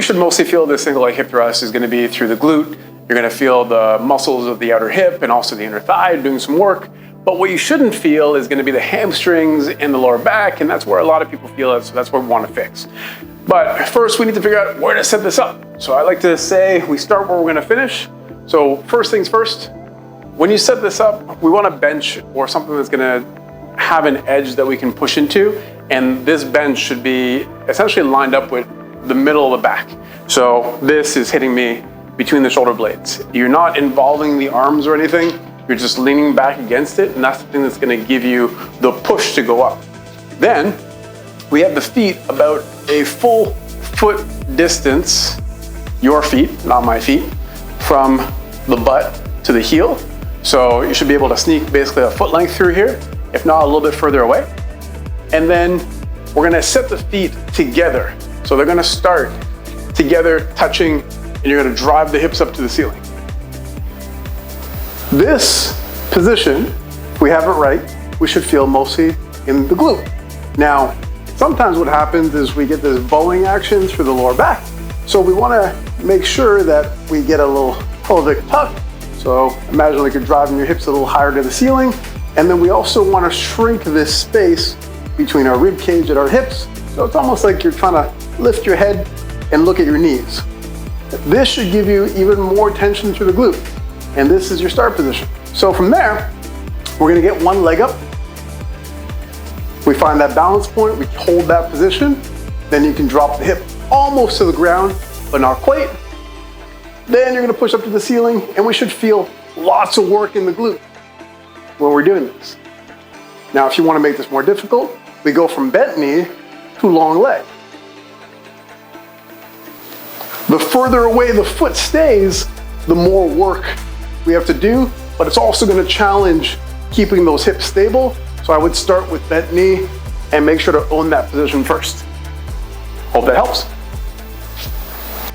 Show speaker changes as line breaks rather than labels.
you should mostly feel this single leg hip thrust is going to be through the glute. You're going to feel the muscles of the outer hip and also the inner thigh doing some work. But what you shouldn't feel is going to be the hamstrings and the lower back, and that's where a lot of people feel it, so that's what we want to fix. But first, we need to figure out where to set this up. So I like to say we start where we're going to finish. So first things first, when you set this up, we want a bench or something that's going to have an edge that we can push into, and this bench should be essentially lined up with the middle of the back. So this is hitting me between the shoulder blades. You're not involving the arms or anything, you're just leaning back against it, and that's the thing that's going to give you the push to go up. Then we have the feet about a full foot distance, your feet, not my feet, from the butt to the heel. So you should be able to sneak basically a foot length through here, if not a little bit further away. And then we're going to set the feet together. So they're going to start together, touching, and you're going to drive the hips up to the ceiling. This position, if we have it right, we should feel mostly in the glute. Now, sometimes what happens is we get this bowing action through the lower back. So we want to make sure that we get a little pelvic tuck. So imagine like you're driving your hips a little higher to the ceiling. And then we also want to shrink this space between our rib cage and our hips. So it's almost like you're trying to lift your head and look at your knees. This should give you even more tension through the glute. And this is your start position. So from there, we're going to get one leg up. We find that balance point, we hold that position. Then you can drop the hip almost to the ground, but not quite. Then you're going to push up to the ceiling, and we should feel lots of work in the glute when we're doing this. Now, if you want to make this more difficult, we go from bent knee to long leg. The further away the foot stays, the more work we have to do, but it's also going to challenge keeping those hips stable. So I would start with bent knee and make sure to own that position first. Hope that helps.